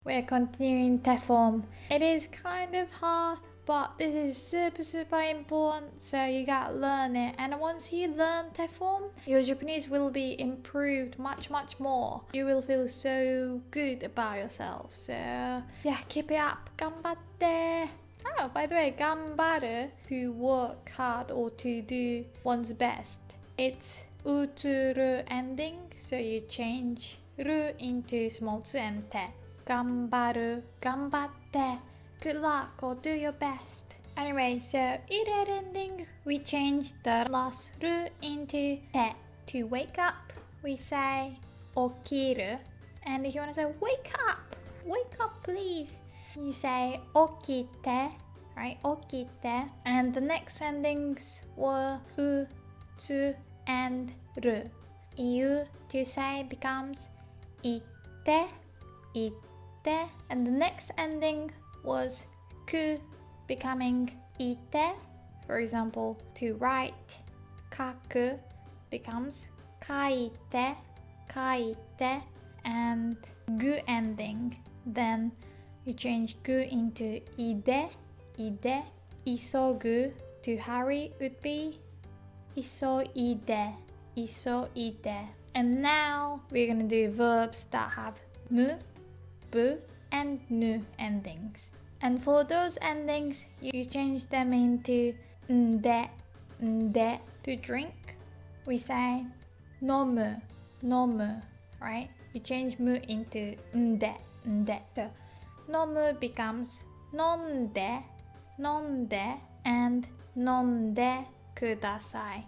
We're continuing te form. It is kind of hard, but this is super important, so you gotta learn it. And once you learn te form, your Japanese will be improved much more. You will feel so good about yourself. So yeah, keep it up. Ganbatte. Oh, by the way, ganbaru, to work hard or to do one's best. It's uturu ending, so you change ru into small tsu and te. Ganbaru, ganbatte. Good luck or do your best. Anyway, so iru ending, we change the last ru into te. To wake up, we say okiru. And if you want to say wake up please, you say okite, right? Okite. And the next endings were u, tsu, and ru. Iu to say becomes ite, ite. And the next ending was ku, becoming ite. For example, to write, kaku becomes kaite, kaite. And gu ending, then you change gu into ide, ide. Isogu, to hurry, would be isoide, isoide. And now we're gonna do verbs that have mu, bu, and nu endings. And for those endings, you change them into nde, nde. To drink, we say nomu, nomu, right? You change mu into nde, nde. So nomu becomes nonde, nonde, and nonde kudasai,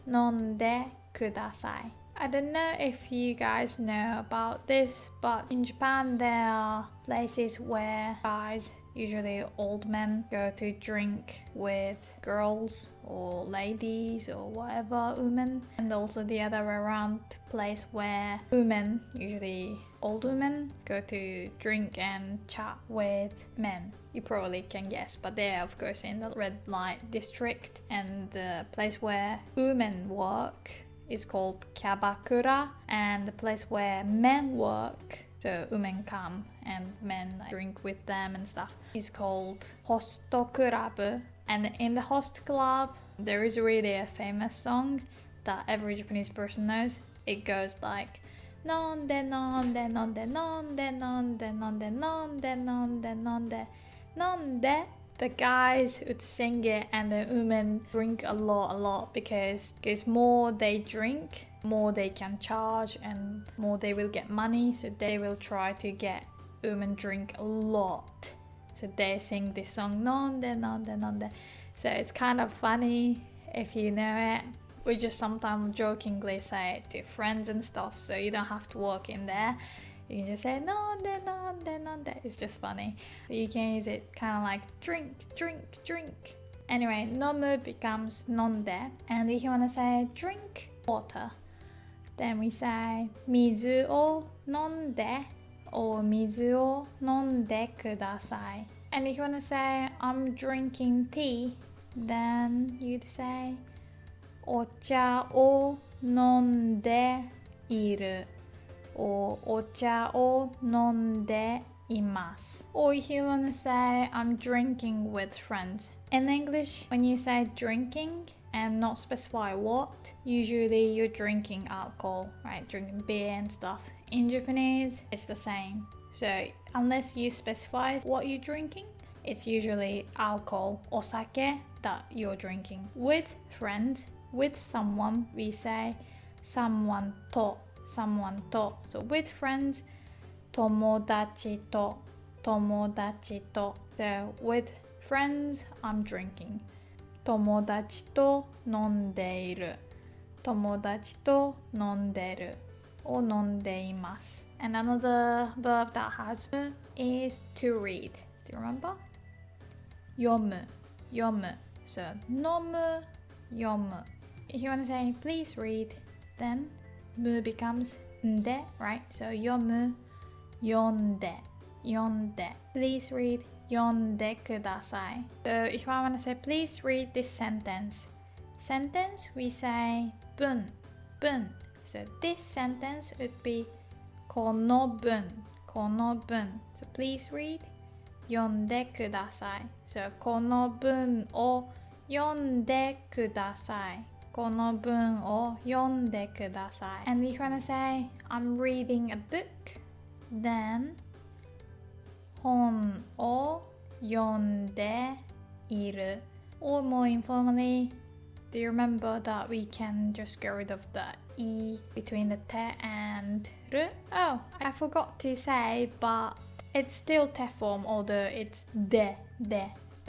nonde kudasai. I don't know if you guys know about this, but in Japan there are places where guys, usually old men, go to drink with girls or ladies or whatever, women. And also the other way around, place where women, usually old women, go to drink and chat with men. You probably can guess, but they're of course in the red light district. And the place where women work is called kyabakura, and the place where men work, so women come and men drink with them and stuff, is called hostokurabu. And in the host club, there is really a famous song that every Japanese person knows. It goes like nonde nonde nonde nonde nonde nonde nonde nonde nonde nonde. The guys would sing it and the women drink a lot because more they drink, more they can charge and more they will get money, so they will try to get women drink a lot. So they sing this song nonde nonde nonde. So it's kind of funny if you know it. We just sometimes jokingly say it to friends and stuff, so you don't have to work in there. You can just say nonde nonde nonde. It's just funny. You can use it kind of like drink, drink, drink. Anyway, nomu becomes nonde. And if you want to say drink water, then we say mizu o nonde or mizu o nonde kudasai. And if you want to say I'm drinking tea, then you'd say ocha o nonde iru, or ocha o nonde imasu. Or if you want to say I'm drinking with friends. In English, when you say drinking and not specify what, usually you're drinking alcohol, right? Drinking beer and stuff. In Japanese, it's the same. So unless you specify what you're drinking, it's usually alcohol, osake, that you're drinking. With friends, with someone, we say someone to, someone to. So with friends, tomodachi to, tomodachi to. So with friends, I'm drinking. Tomodachi to nondeiru, tomodachi to nonderu, or nondeimasu. And another verb that has mu is to read. Do you remember? Yomu, yomu. So nomu, yomu. If you want to say please read, then mu becomes nde, right? So yomu, yonde, yonde. Please read, yonde kudasai. So if I want to say please read this sentence, we say bun, bun. So this sentence would be kono bun, この文 So please read 読んでください So この文を読んでくださいこの文を読んでください And if you want to say I'm reading a book then 本を読んでいる Or more informally Do you remember that we can just get rid of the E between the te and ru? Oh, I forgot to say, but it's still te form, although it's de.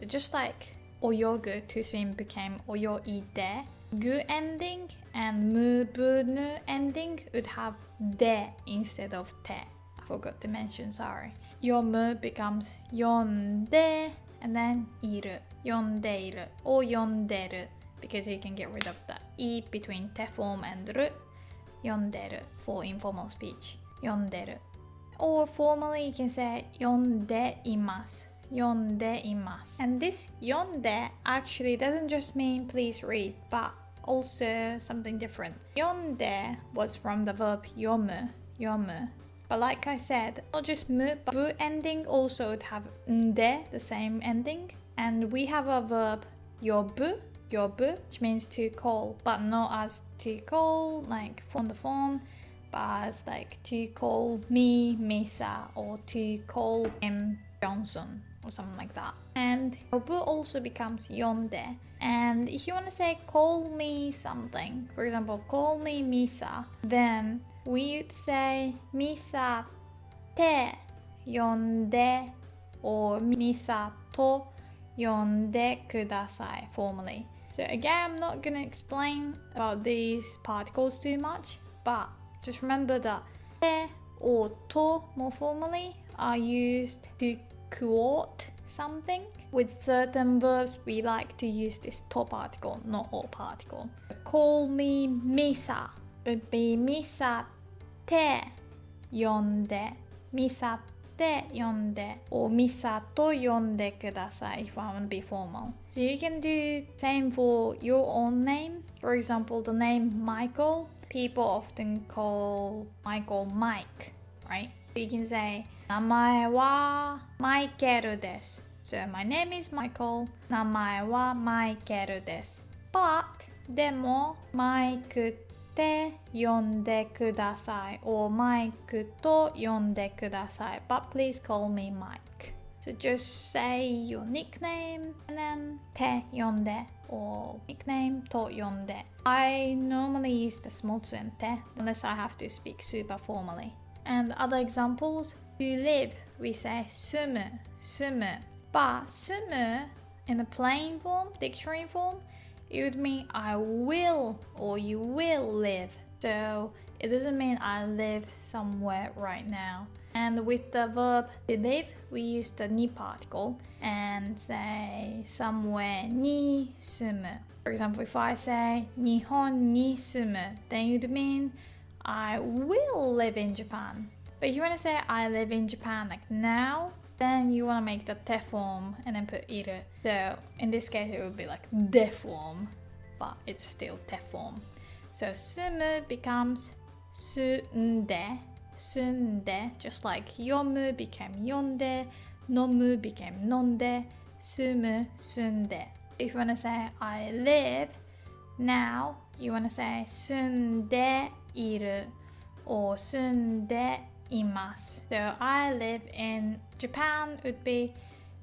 Just like oyogu to swim became oyoide, gu ending and mu bu nu ending would have de instead of te. I forgot to mention, sorry. Yomu becomes yonde and then iru, yondeiru or yonderu. Because you can get rid of the E between te form and ru, yonderu for informal speech, yonderu. Or formally you can say yonde imasu, yonde imasu. And this yonde actually doesn't just mean please read, but also something different. Yonde was from the verb yomu. But like I said, not just mu, but bu ending also would have nde, the same ending. And we have a verb yobu, which means to call, but not as to call like on the phone, but as like to call me Misa or to call him Johnson or something like that. And yobu also becomes yonde. And if you want to say call me something, for example, call me Misa, then we would say Misa te yonde or Misa to yonde kudasai formally. So again, I'm not going to explain about these particles too much, but just remember that te or to more formally are used to quote something. With certain verbs, we like to use this to particle, not all particle. Call me Misa would be Misa te yonde, Misa te yonde, or Misa to yonde kudasai if I want to be formal. So you can do the same for your own name. For example, the name Michael, people often call Michael Mike, right? You can say 名前はマイケルです So my name is Michael, 名前はマイケルです But でもマイクって呼んでください or マイクと呼んでください But please call me Mike. So just say your nickname and then て呼んで or nickname と呼んで I normally use the small t and て unless I have to speak super formally. And other examples, to live, we say 住む But 住む in the plain form, dictionary form, it would mean I will or you will live. So it doesn't mean I live somewhere right now. And with the verb to live, we use the ni particle and say somewhere ni 住む For example, if I say 日本に住む then it would mean I will live in Japan. But if you want to say I live in Japan like now, then you want to make the te form and then put iru. So in this case it would be like de form, but it's still te form. So 住む becomes 住んで just like 読む became 読んで 飲む became 飲んで 住む 住んで If you want to say I live now, you want to say 住んでいる or 住んでいます So I live in Japan would be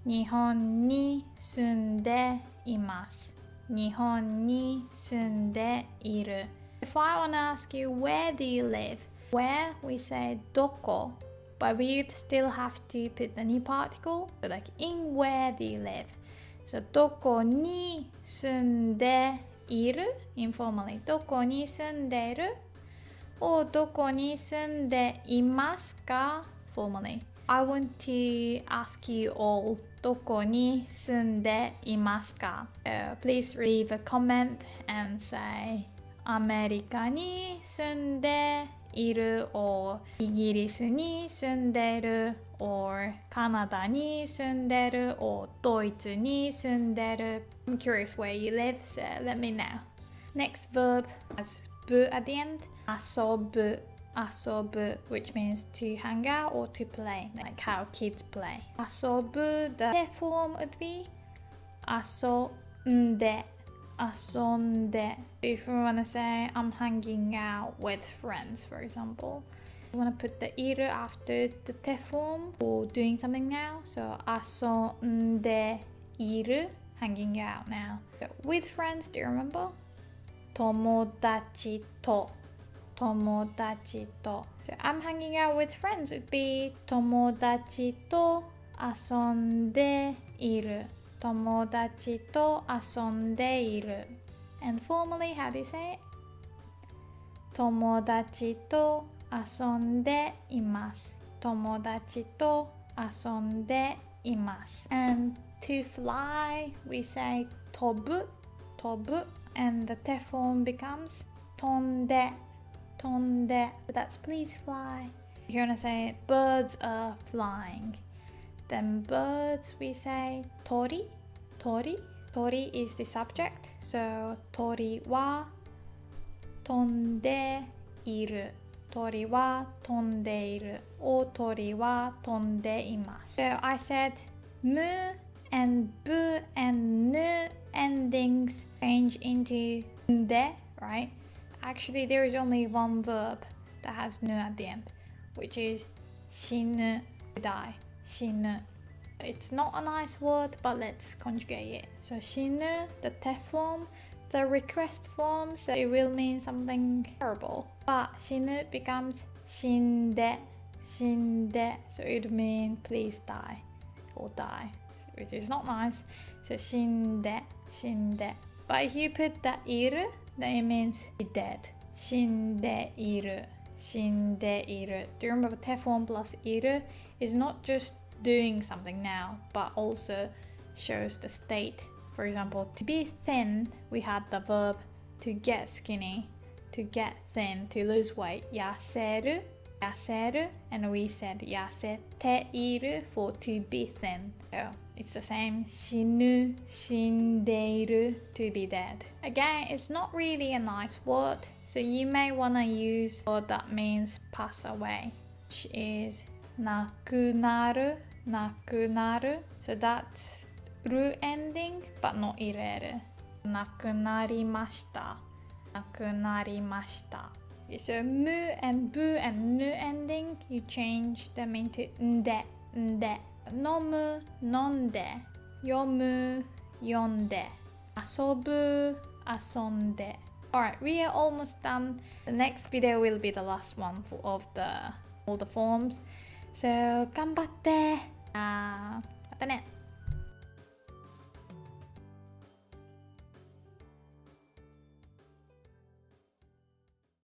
日本に住んでいます日本に住んでいる If I want to ask you where do you live? Where we say どこ but we still have to put the ni particle so like in where do you live? So どこに住んでいる informally どこに住んでいる or どこに住んでいますか formally I want to ask you all どこに住んでいますか Please leave a comment and say アメリカに住んでいる or イギリスに住んでいる or カナダに住んでいる or ドイツに住んでいる I'm curious where you live, so let me know. Next verb has bu at the end. 遊ぶ asobu, which means to hang out or to play, like how kids play. Asobu, the te form would be asonde. Asonde. If we want to say I'm hanging out with friends, for example, you want to put the iru after the te form or doing something now. So asonde iru, hanging out now. So with friends, do you remember? Tomodachi to. Tomodachi to. So I'm hanging out with friends would be tomodachi to asonde iru. Tomodachi to asonde iru. And formally, how do you say it? Tomodachi to asonde imasu. Tomodachi to asonde imasu. And to fly, we say tobu, tobu, and the te form becomes tonde, tonde. That's please fly. If you want to say birds are flying, then birds we say tori, tori. Tori is the subject, so tori wa tonde iru. Tori wa tonde iru, or tori wa tonde imasu. So I said mu and bu and nu endings change into nde, right? Actually, there is only one verb that has nu at the end, which is shinu, to die, shinu. It's not a nice word, but let's conjugate it. So shinu, the te form, the request form, so it will mean something terrible. But shinu becomes shinde, shinde, so it would mean please die or die, which is not nice. So shinde, shinde. But if you put the iru, then it means be dead. Shinde iru, shinde iru. Do you remember te form plus iru is not just doing something now, but also shows the state. For example, to be thin, we had the verb to get skinny, to get thin, to lose weight. Yaseru, yaseru, and we said yasete iru for to be thin. So it's the same. Shinu, shindeiru, to be dead. Again, it's not really a nice word, so you may want to use a word that means pass away, which is nakunaru, nakunaru. So that's ru ending, but not ireru. Nakunarimashita, nakunarimashita. Okay, so mu and bu and nu ending, you change them into nde, nde. Nomu, nonde. Yomu, yonde. Asobu, asonde. Alright, we are almost done. The next video will be the last one of all the forms. So, 頑張って。またね。